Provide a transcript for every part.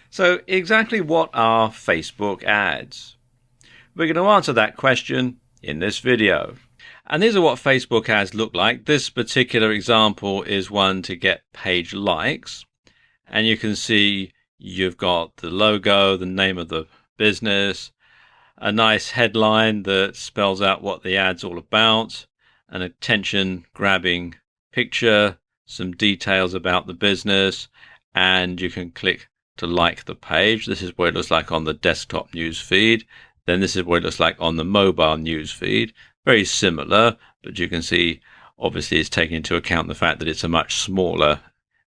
So exactly what are Facebook ads? We're going to answer that question in this video. And these are what Facebook ads look like. This particular example is one to get page likes. And you can see you've got the logo, the name of the business, a nice headline that spells out what the ad's all about, an attention-grabbing picture, some details about the business, and you can click to like the page. This is what it looks like on the desktop news feed. Then this is what it looks like on the mobile news feed. Very similar, but you can see obviously it's taking into account the fact that it's a much smaller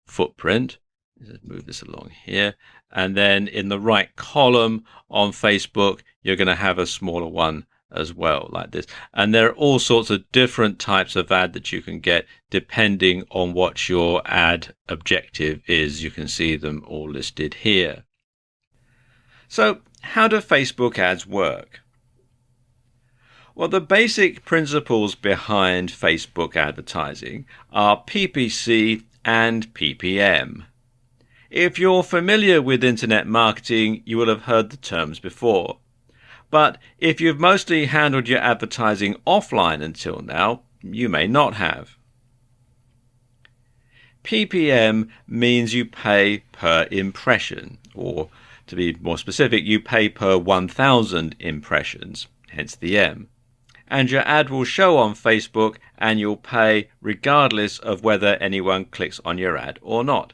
footprint. Let's move this along here. And then in the right column on Facebook, you're going to have a smaller one as well, like this. And there are all sorts of different types of ad that you can get depending on what your ad objective is. You can see them all listed here. So how do Facebook ads work? Well, the basic principles behind Facebook advertising are PPC and PPM. If you're familiar with internet marketing, you will have heard the terms before. But if you've mostly handled your advertising offline until now, you may not have. PPM means you pay per impression, or to be more specific, you pay per 1,000 impressions, hence the M. And your ad will show on Facebook and you'll pay regardless of whether anyone clicks on your ad or not.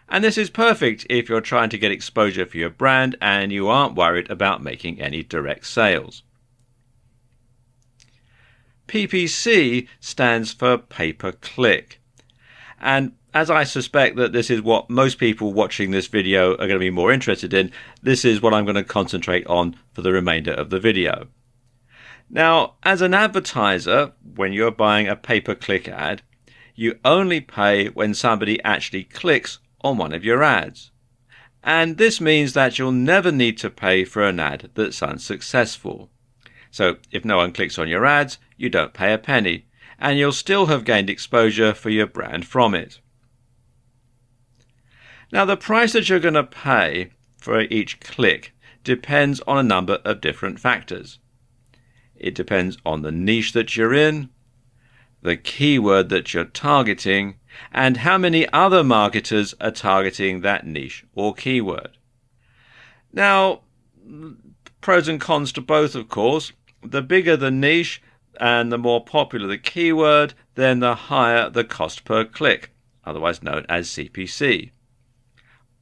And this is perfect if you're trying to get exposure for your brand and you aren't worried about making any direct sales. PPC stands for pay-per-click. And as I suspect that this is what most people watching this video are going to be more interested in, this is what I'm going to concentrate on for the remainder of the video. Now, as an advertiser, when you're buying a pay-per-click ad, you only pay when somebody actually clicks on one of your ads. And this means that you'll never need to pay for an ad that's unsuccessful. So if no one clicks on your ads, you don't pay a penny, and you'll still have gained exposure for your brand from it. Now, the price that you're going to pay for each click depends on a number of different factors. It depends on the niche that you're in, the keyword that you're targeting, and how many other marketers are targeting that niche or keyword. Now, pros and cons to both, of course. The bigger the niche and the more popular the keyword, then the higher the cost per click, otherwise known as CPC.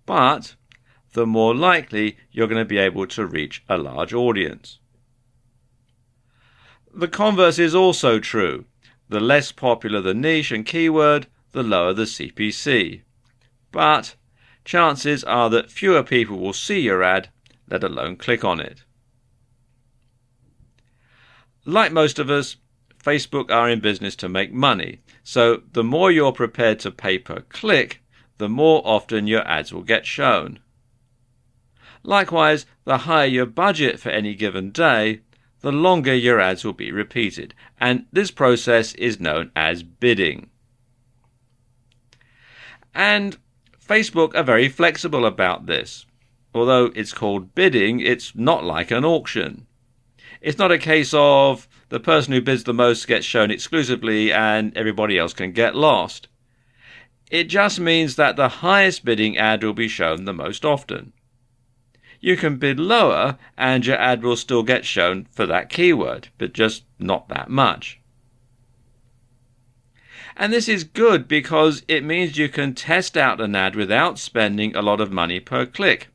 But the more likely you're going to be able to reach a large audience. The converse is also true. The less popular the niche and keyword, the lower the CPC. But chances are that fewer people will see your ad, let alone click on it. Like most of us, Facebook are in business to make money, so the more you're prepared to pay per click, the more often your ads will get shown. Likewise, the higher your budget for any given day, the longer your ads will be repeated, and this process is known as bidding. And Facebook are very flexible about this. Although it's called bidding, it's not like an auction. It's not a case of the person who bids the most gets shown exclusively and everybody else can get lost. It just means that the highest bidding ad will be shown the most often. You can bid lower and your ad will still get shown for that keyword, but just not that much. And this is good because it means you can test out an ad without spending a lot of money per click.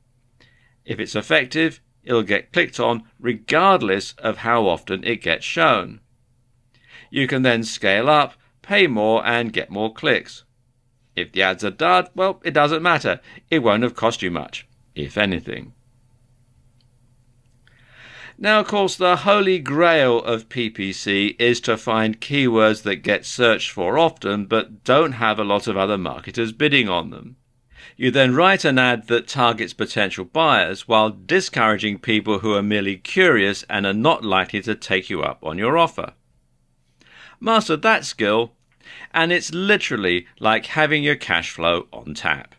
If it's effective, it'll get clicked on regardless of how often it gets shown. You can then scale up, pay more and get more clicks. If the ads are dud, well, it doesn't matter. It won't have cost you much, if anything. Now, of course, the holy grail of PPC is to find keywords that get searched for often but don't have a lot of other marketers bidding on them. You then write an ad that targets potential buyers while discouraging people who are merely curious and are not likely to take you up on your offer. Master that skill, and it's literally like having your cash flow on tap.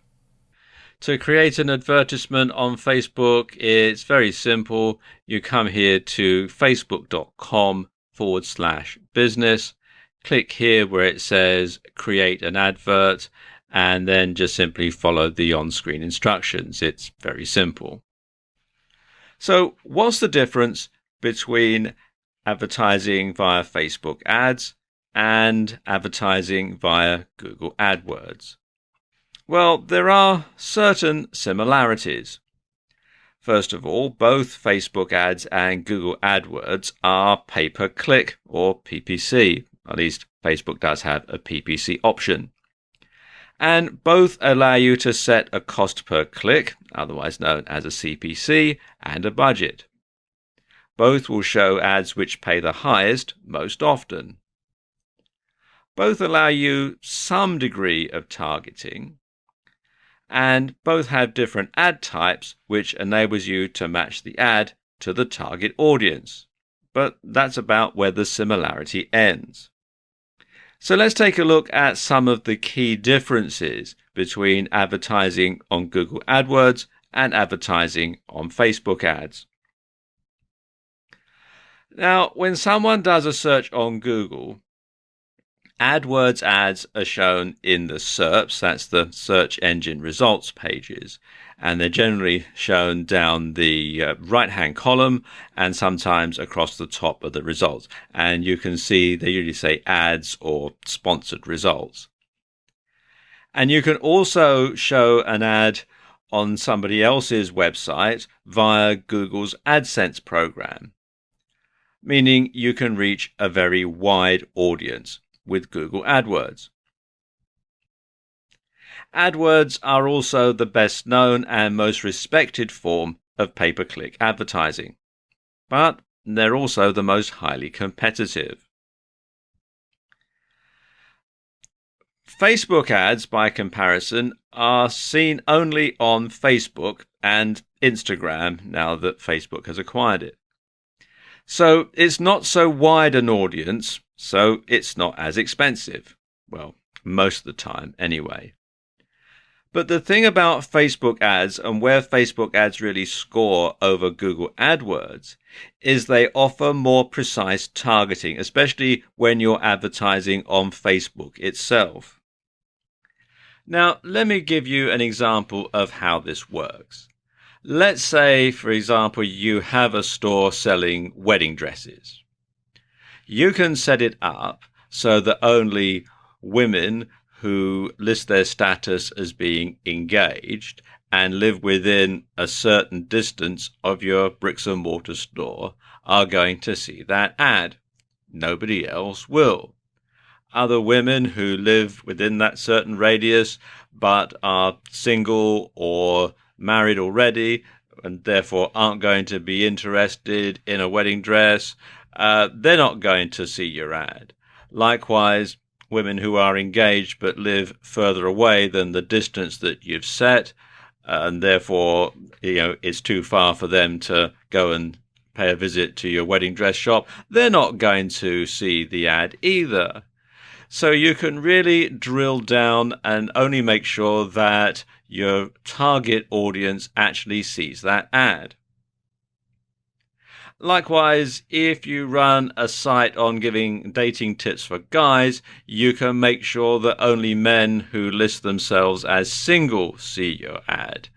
To create an advertisement on Facebook, it's very simple. You come here to facebook.com/business, click here where it says create an advert, and then just simply follow the on-screen instructions. It's very simple. So what's the difference between advertising via Facebook ads and advertising via Google AdWords? Well, there are certain similarities. First of all, both Facebook ads and Google AdWords are pay-per-click or PPC. At least Facebook does have a PPC option. And both allow you to set a cost per click, otherwise known as a CPC, and a budget. Both will show ads which pay the highest most often. Both allow you some degree of targeting, and both have different ad types which enables you to match the ad to the target audience. But that's about where the similarity ends. So let's take a look at some of the key differences between advertising on Google AdWords and advertising on Facebook ads. Now, when someone does a search on Google, AdWords ads are shown in the SERPs, that's the search engine results pages, and they're generally shown down the right-hand column and sometimes across the top of the results. And you can see they usually say ads or sponsored results. And you can also show an ad on somebody else's website via Google's AdSense program, meaning you can reach a very wide audience with Google AdWords. AdWords are also the best known and most respected form of pay-per-click advertising, but they're also the most highly competitive. Facebook ads, by comparison, are seen only on Facebook and Instagram now that Facebook has acquired it. So it's not so wide an audience, so it's not as expensive. Well, most of the time anyway. But the thing about Facebook ads and where Facebook ads really score over Google AdWords is they offer more precise targeting, especially when you're advertising on Facebook itself. Now, let me give you an example of how this works. Let's say, for example, you have a store selling wedding dresses. You can set it up so that only women who list their status as being engaged and live within a certain distance of your bricks and mortar store are going to see that ad. Nobody else will. Other women who live within that certain radius but are single or married already and therefore aren't going to be interested in a wedding dress, they're not going to see your ad. Likewise, women who are engaged but live further away than the distance that you've set, and therefore it's too far for them to go and pay a visit to your wedding dress shop, they're not going to see the ad either. So you can really drill down and only make sure that your target audience actually sees that ad. Likewise, if you run a site on giving dating tips for guys, you can make sure that only men who list themselves as single see your ad.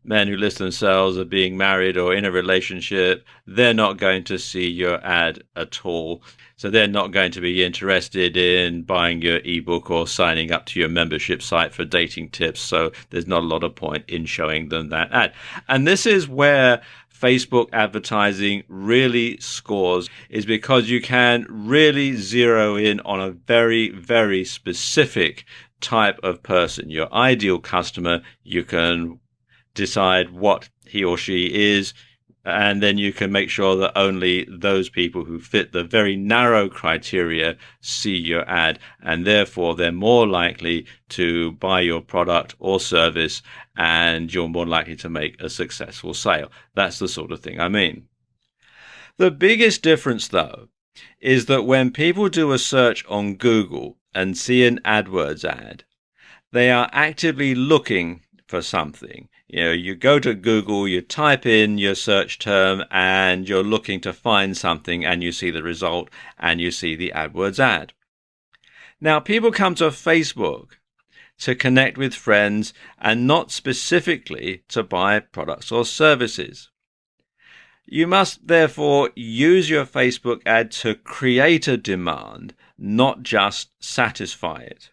Men who list themselves as being married or in a relationship, they're not going to see your ad at all. So they're not going to be interested in buying your ebook or signing up to your membership site for dating tips. So there's not a lot of point in showing them that ad. And this is where Facebook advertising really scores, is because you can really zero in on a very, very specific type of person. Your ideal customer, you can decide what he or she is, and then you can make sure that only those people who fit the very narrow criteria see your ad, and therefore they're more likely to buy your product or service, and you're more likely to make a successful sale. That's the sort of thing I mean. The biggest difference, though, is that when people do a search on Google and see an AdWords ad, they are actively looking for something. You go to Google, you type in your search term, and you're looking to find something, and you see the result, and you see the AdWords ad. Now, people come to Facebook to connect with friends and not specifically to buy products or services. You must therefore use your Facebook ad to create a demand, not just satisfy it.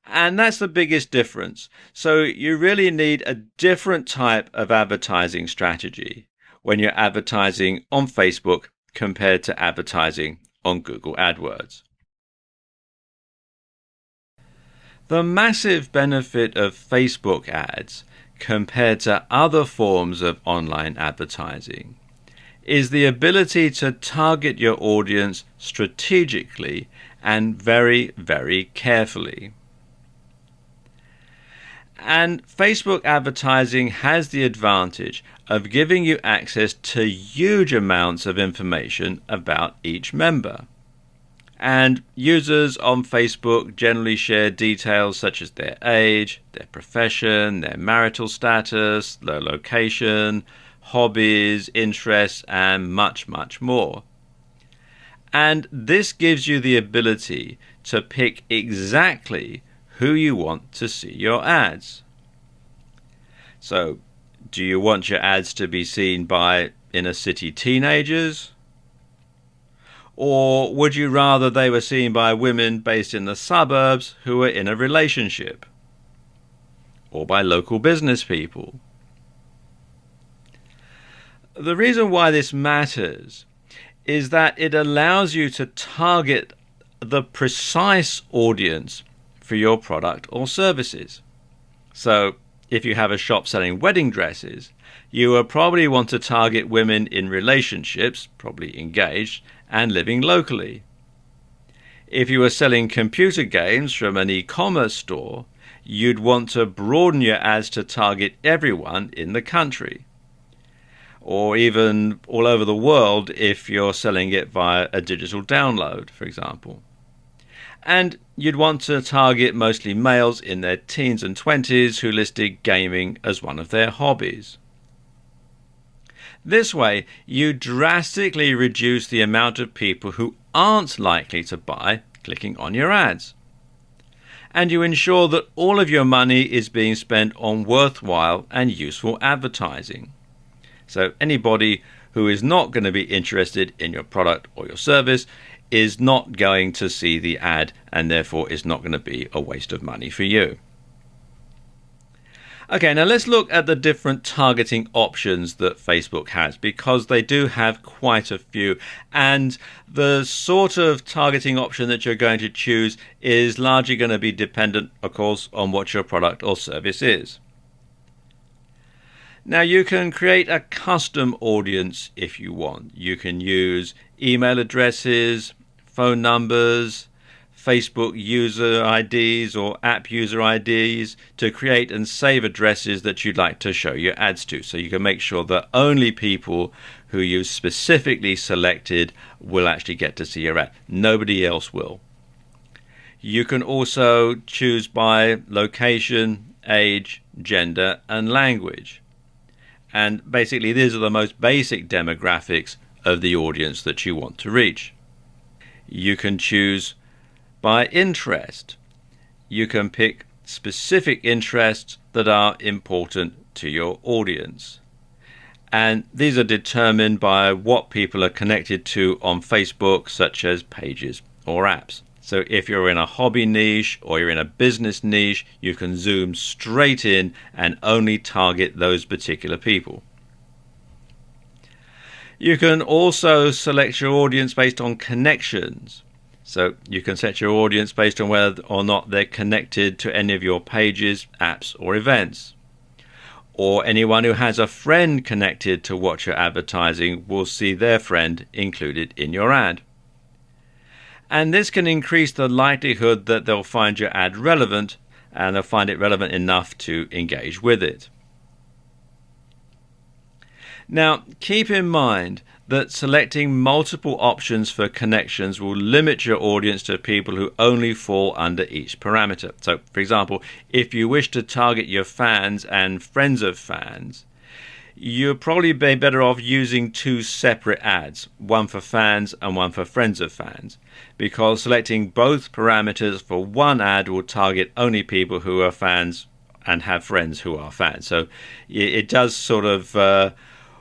And that's the biggest difference. So you really need a different type of advertising strategy when you're advertising on Facebook compared to advertising on Google AdWords. The massive benefit of Facebook ads compared to other forms of online advertising is the ability to target your audience strategically and very, very carefully. And Facebook advertising has the advantage of giving you access to huge amounts of information about each member. And users on Facebook generally share details such as their age, their profession, their marital status, their location, hobbies, interests, and much, much more. And this gives you the ability to pick exactly who you want to see your ads. So, do you want your ads to be seen by inner city teenagers? Or would you rather they were seen by women based in the suburbs who are in a relationship? Or by local business people? The reason why this matters is that it allows you to target the precise audience for your product or services. So, if you have a shop selling wedding dresses, you will probably want to target women in relationships, probably engaged, and living locally. If you were selling computer games from an e-commerce store, you'd want to broaden your ads to target everyone in the country, or even all over the world if you're selling it via a digital download, for example. And you'd want to target mostly males in their teens and 20s who listed gaming as one of their hobbies. This way, you drastically reduce the amount of people who aren't likely to buy clicking on your ads. And you ensure that all of your money is being spent on worthwhile and useful advertising. So anybody who is not going to be interested in your product or your service is not going to see the ad, and therefore is not going to be a waste of money for you. Okay, now let's look at the different targeting options that Facebook has, because they do have quite a few, and the sort of targeting option that you're going to choose is largely going to be dependent, of course, on what your product or service is. Now, you can create a custom audience if you want. You can use email addresses, phone numbers, Facebook user IDs or app user IDs to create and save addresses that you'd like to show your ads to. So you can make sure that only people who you've specifically selected will actually get to see your ad. Nobody else will. You can also choose by location, age, gender, and language. And basically, these are the most basic demographics of the audience that you want to reach. You can choose by interest. You can pick specific interests that are important to your audience. And these are determined by what people are connected to on Facebook, such as pages or apps. So if you're in a hobby niche or you're in a business niche, you can zoom straight in and only target those particular people. You can also select your audience based on connections. So you can set your audience based on whether or not they're connected to any of your pages, apps, or events. Or anyone who has a friend connected to what you're advertising will see their friend included in your ad. And this can increase the likelihood that they'll find your ad relevant, and they'll find it relevant enough to engage with it. Now, keep in mind that selecting multiple options for connections will limit your audience to people who only fall under each parameter. So, for example, if you wish to target your fans and friends of fans, you'll probably be better off using two separate ads, one for fans and one for friends of fans, because selecting both parameters for one ad will target only people who are fans and have friends who are fans. So it does sort of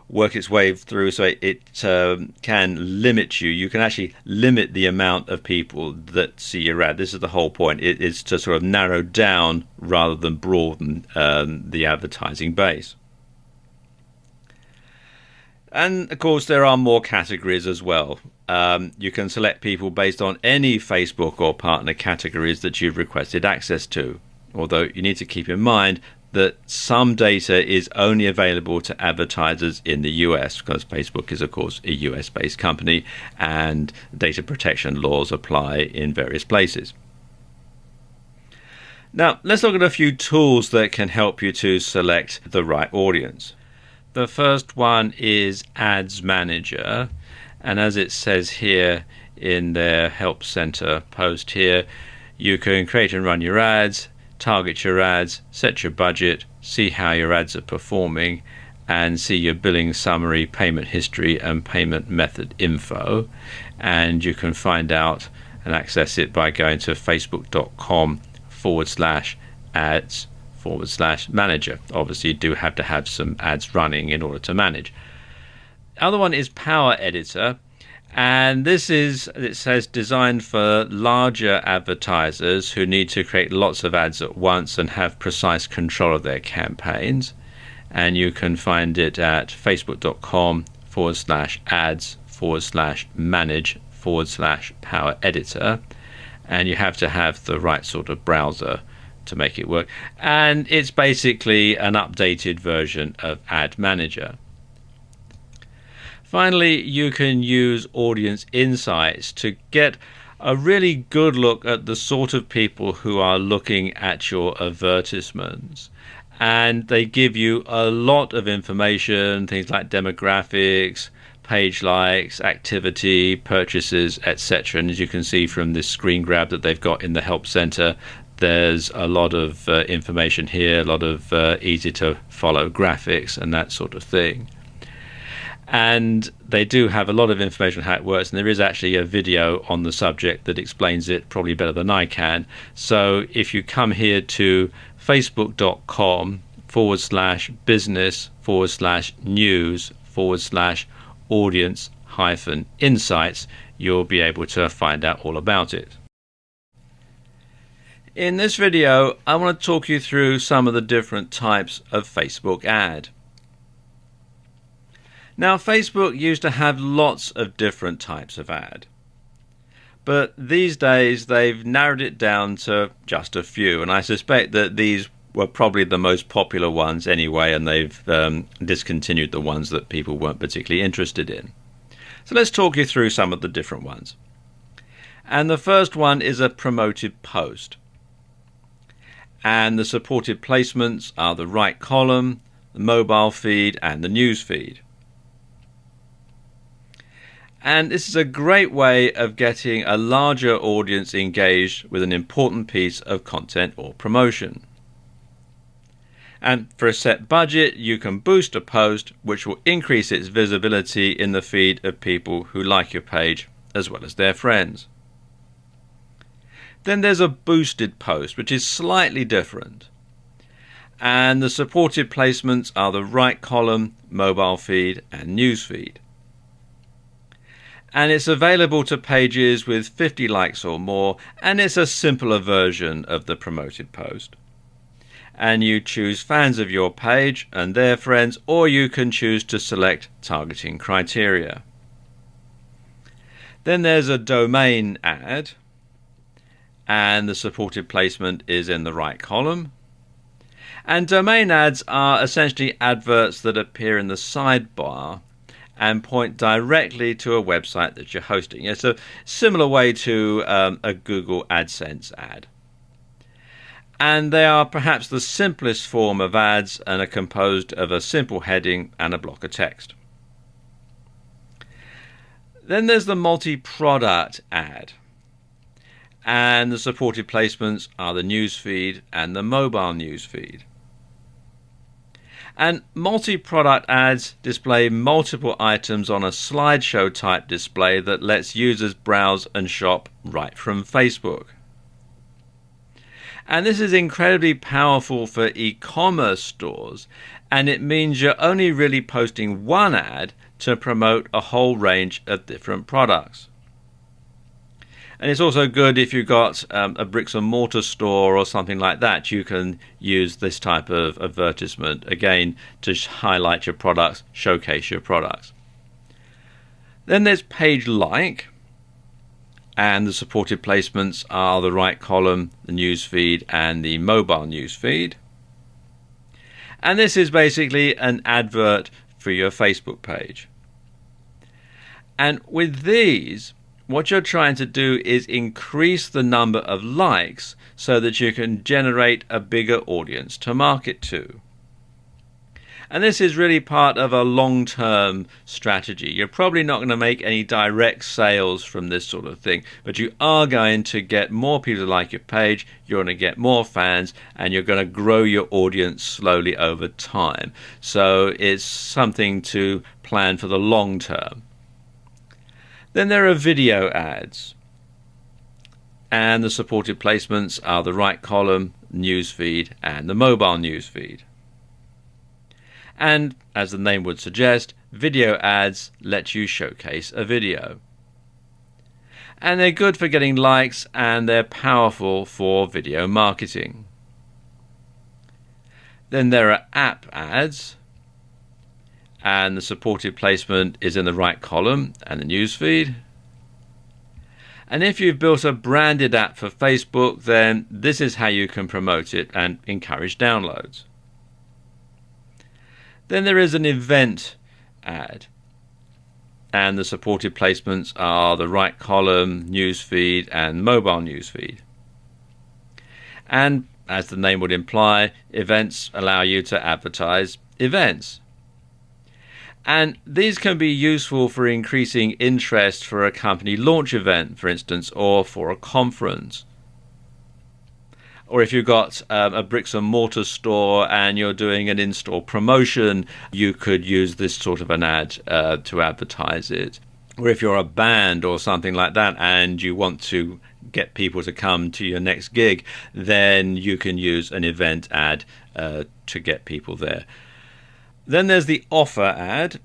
work its way through, so it can limit you. You can actually limit the amount of people that see your ad. This is the whole point. It is to sort of narrow down rather than broaden the advertising base. And of course there are more categories as well. You can select people based on any Facebook or partner categories that you've requested access to, although you need to keep in mind that some data is only available to advertisers in the US, because Facebook is of course a US based company and data protection laws apply in various places. Now let's look at a few tools that can help you to select the right audience. The first one is Ads Manager, and as it says here in their Help Center post here, you can create and run your ads, target your ads, set your budget, see how your ads are performing, and see your billing summary, payment history, and payment method info. And you can find out and access it by going to facebook.com/ads/manager. Obviously, you do have to have some ads running in order to manage. The other one is Power Editor. And this is, it says, designed for larger advertisers who need to create lots of ads at once and have precise control of their campaigns. And you can find it at facebook.com/ads/manage/power editor. And you have to have the right sort of browser to make it work. And it's basically an updated version of Ad Manager. Finally, you can use Audience Insights to get a really good look at the sort of people who are looking at your advertisements. And they give you a lot of information, things like demographics, page likes, activity, purchases, etc. And as you can see from this screen grab that they've got in the Help Center, there's a lot of information here, a lot of easy to follow graphics and that sort of thing. And they do have a lot of information on how it works, and there is actually a video on the subject that explains it probably better than I can. So if you come here to facebook.com/business/news/audience-insights, you'll be able to find out all about it. In this video, I want to talk you through some of the different types of Facebook ad. Now, Facebook used to have lots of different types of ad, but these days they've narrowed it down to just a few, and I suspect that these were probably the most popular ones anyway, and they've discontinued the ones that people weren't particularly interested in. So let's talk you through some of the different ones. And the first one is a promoted post. And the supported placements are the right column, the mobile feed, and the news feed. And this is a great way of getting a larger audience engaged with an important piece of content or promotion. And for a set budget, you can boost a post which will increase its visibility in the feed of people who like your page as well as their friends. Then there's a boosted post, which is slightly different. And the supported placements are the right column, mobile feed, and news feed. And it's available to pages with 50 likes or more, and it's a simpler version of the promoted post. And you choose fans of your page and their friends, or you can choose to select targeting criteria. Then there's a domain ad, and the supported placement is in the right column. And domain ads are essentially adverts that appear in the sidebar and point directly to a website that you're hosting. It's a similar way to a Google AdSense ad. And they are perhaps the simplest form of ads and are composed of a simple heading and a block of text. Then there's the multi-product ad. And the supported placements are the newsfeed and the mobile newsfeed. And multi-product ads display multiple items on a slideshow type display that lets users browse and shop right from Facebook. And this is incredibly powerful for e-commerce stores, and it means you're only really posting one ad to promote a whole range of different products. And it's also good if you've got a bricks and mortar store or something like that. You can use this type of advertisement, again, to highlight your products, showcase your products. Then there's page like, and the supported placements are the right column, the newsfeed, and the mobile newsfeed. And this is basically an advert for your Facebook page. And with these, what you're trying to do is increase the number of likes so that you can generate a bigger audience to market to. And this is really part of a long-term strategy. You're probably not going to make any direct sales from this sort of thing, but you are going to get more people to like your page, you're going to get more fans, and you're going to grow your audience slowly over time. So it's something to plan for the long term. Then there are video ads, and the supported placements are the right column, newsfeed, and the mobile newsfeed. And as the name would suggest, video ads let you showcase a video. And they're good for getting likes, and they're powerful for video marketing. Then there are app ads, and the supported placement is in the right column and the newsfeed. And if you've built a branded app for Facebook, then this is how you can promote it and encourage downloads. Then there is an event ad, and the supported placements are the right column, newsfeed, and mobile newsfeed. And as the name would imply, events allow you to advertise events. And these can be useful for increasing interest for a company launch event, for instance, or for a conference. Or if you've got a bricks and mortar store and you're doing an in-store promotion, you could use this sort of an ad to advertise it. Or if you're a band or something like that and you want to get people to come to your next gig, then you can use an event ad to get people there. Then there's the offer ad,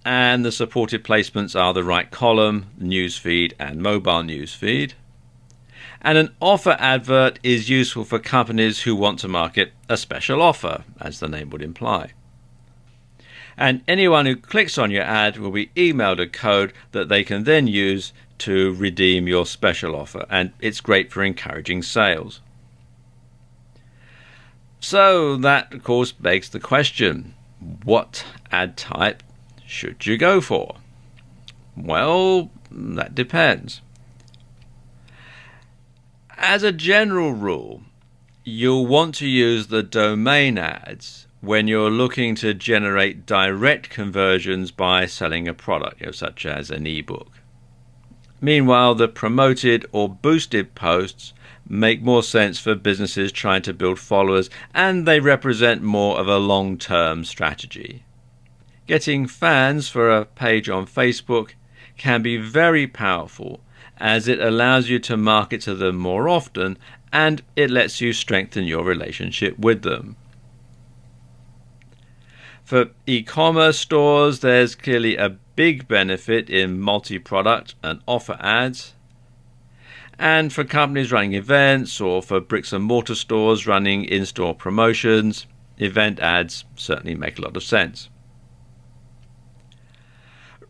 and the supported placements are the right column, newsfeed, and mobile newsfeed. And an offer advert is useful for companies who want to market a special offer, as the name would imply. And anyone who clicks on your ad will be emailed a code that they can then use to redeem your special offer, and it's great for encouraging sales. So that, of course, begs the question, what ad type should you go for? Well, that depends. As a general rule, you'll want to use the domain ads when you're looking to generate direct conversions by selling a product, such as an ebook. Meanwhile, the promoted or boosted posts make more sense for businesses trying to build followers, and they represent more of a long-term strategy. Getting fans for a page on Facebook can be very powerful, as it allows you to market to them more often, and it lets you strengthen your relationship with them. For e-commerce stores, there's clearly a big benefit in multi-product and offer ads. And for companies running events, or for bricks and mortar stores running in-store promotions, event ads certainly make a lot of sense.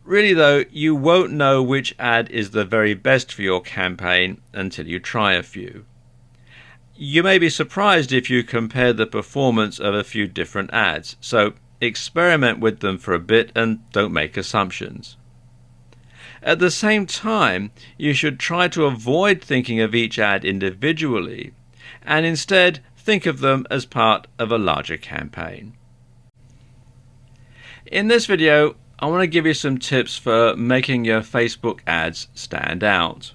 Really though, you won't know which ad is the very best for your campaign until you try a few. You may be surprised if you compare the performance of a few different ads, so experiment with them for a bit and don't make assumptions. At the same time, you should try to avoid thinking of each ad individually, and instead think of them as part of a larger campaign. In this video, I want to give you some tips for making your Facebook ads stand out.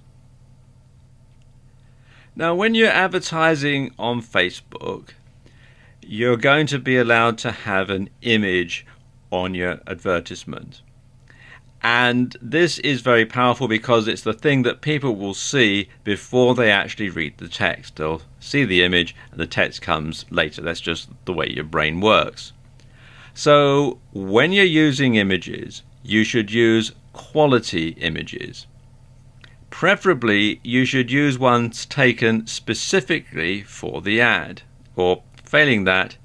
Now, when you're advertising on Facebook, you're going to be allowed to have an image on your advertisement. And this is very powerful because it's the thing that people will see before they actually read the text. They'll see the image and the text comes later. That's just the way your brain works. So when you're using images, you should use quality images. Preferably, you should use ones taken specifically for the ad. Or failing that,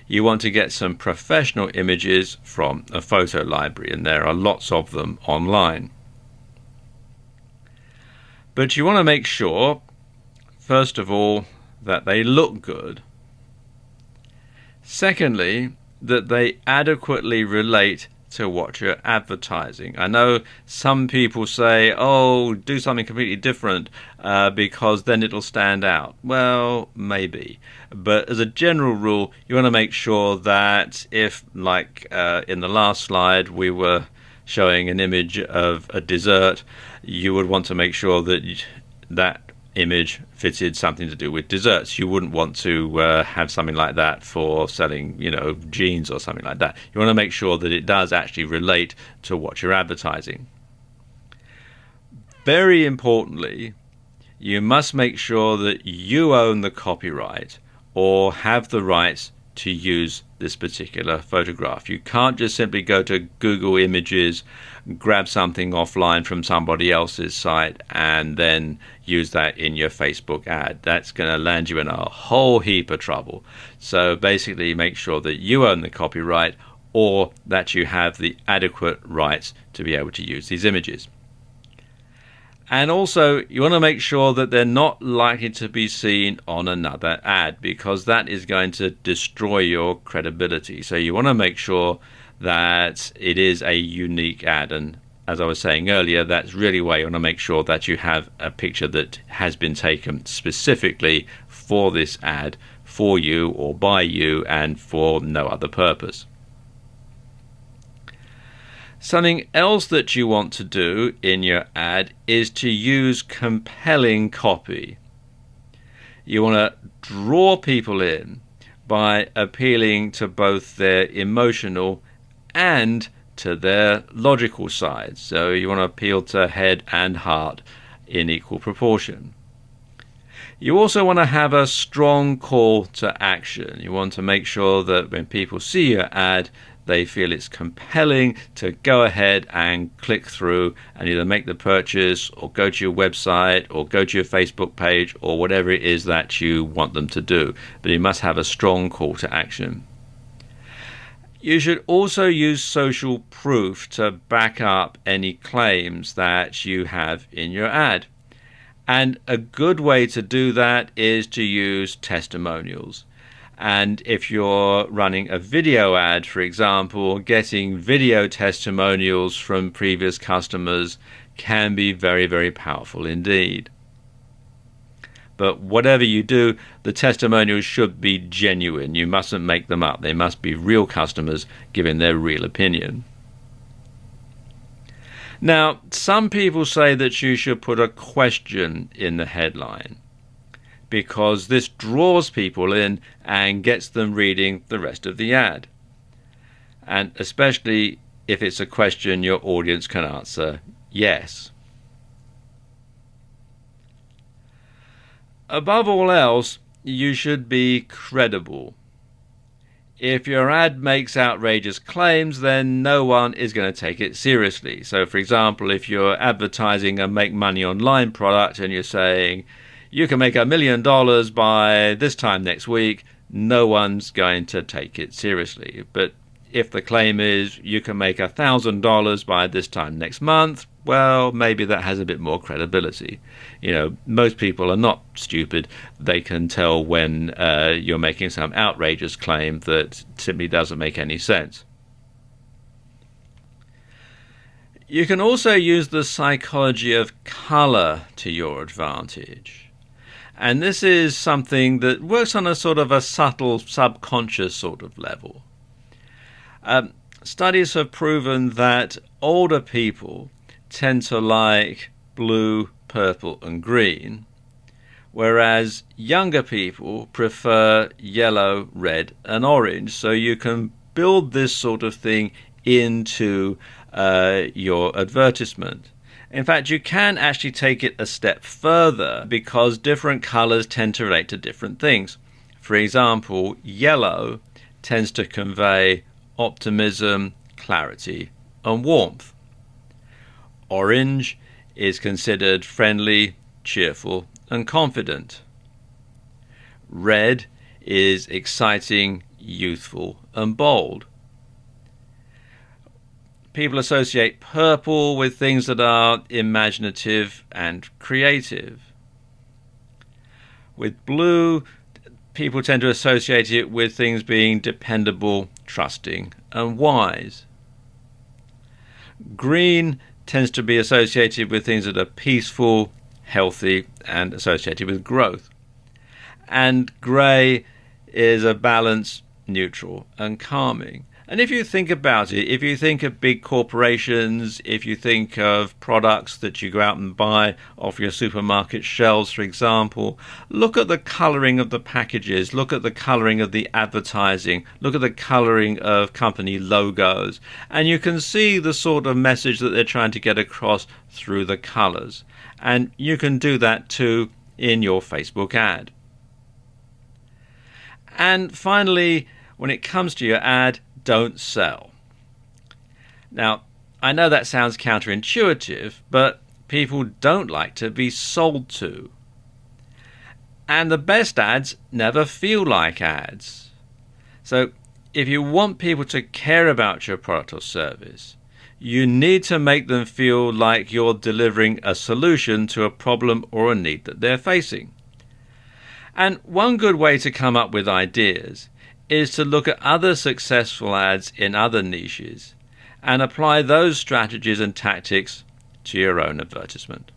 you want to get some professional images from a photo library, and there are lots of them online. But you want to make sure, first of all, that they look good. Secondly, that they adequately relate to what you're advertising. I know some people say, oh, do something completely different because then it'll stand out. Well, maybe. But as a general rule, you want to make sure that if, like in the last slide, we were showing an image of a dessert, you would want to make sure that that image fitted something to do with desserts. You wouldn't want to have something like that for selling, jeans or something like that. You want to make sure that it does actually relate to what you're advertising. Very importantly, you must make sure that you own the copyright or have the rights to use this particular photograph. You can't just simply go to Google Images, grab something offline from somebody else's site and then use that in your Facebook ad. That's going to land you in a whole heap of trouble. So basically make sure that you own the copyright or that you have the adequate rights to be able to use these images. And also, you want to make sure that they're not likely to be seen on another ad, because that is going to destroy your credibility. So you want to make sure that it is a unique ad. And as I was saying earlier, that's really why you want to make sure that you have a picture that has been taken specifically for this ad, for you or by you, and for no other purpose. Something else that you want to do in your ad is to use compelling copy. You want to draw people in by appealing to both their emotional and to their logical side. So you want to appeal to head and heart in equal proportion. You also want to have a strong call to action. You want to make sure that when people see your ad, they feel it's compelling to go ahead and click through and either make the purchase or go to your website or go to your Facebook page or whatever it is that you want them to do. But you must have a strong call to action. You should also use social proof to back up any claims that you have in your ad. And a good way to do that is to use testimonials. And if you're running a video ad, for example, getting video testimonials from previous customers can be very, very powerful indeed. But whatever you do, the testimonials should be genuine. You mustn't make them up. They must be real customers giving their real opinion. Now, some people say that you should put a question in the headline, because this draws people in and gets them reading the rest of the ad. And especially if it's a question your audience can answer yes. Above all else, you should be credible. If your ad makes outrageous claims, then no one is going to take it seriously. So, for example, if you're advertising a make money online product and you're saying, you can make $1 million by this time next week, no one's going to take it seriously. But if the claim is you can make $1,000 by this time next month, well, maybe that has a bit more credibility. Most people are not stupid. They can tell when you're making some outrageous claim that simply doesn't make any sense. You can also use the psychology of color to your advantage. And this is something that works on a sort of a subtle, subconscious sort of level. studies have proven that older people tend to like blue, purple and green, whereas younger people prefer yellow, red and orange. So you can build this sort of thing into your advertisement. In fact, you can actually take it a step further because different colors tend to relate to different things. For example, yellow tends to convey optimism, clarity and warmth. Orange is considered friendly, cheerful and confident. Red is exciting, youthful and bold. People associate purple with things that are imaginative and creative. With blue, people tend to associate it with things being dependable, trusting and wise. Green tends to be associated with things that are peaceful, healthy and associated with growth. And grey is a balance, neutral and calming. And if you think about it, if you think of big corporations, if you think of products that you go out and buy off your supermarket shelves, for example, look at the colouring of the packages, look at the colouring of the advertising, look at the colouring of company logos, and you can see the sort of message that they're trying to get across through the colours. And you can do that too in your Facebook ad. And finally, when it comes to your ad, don't sell. Now, I know that sounds counterintuitive, but people don't like to be sold to. And the best ads never feel like ads. So if you want people to care about your product or service, you need to make them feel like you're delivering a solution to a problem or a need that they're facing. And one good way to come up with ideas is to look at other successful ads in other niches and apply those strategies and tactics to your own advertisement.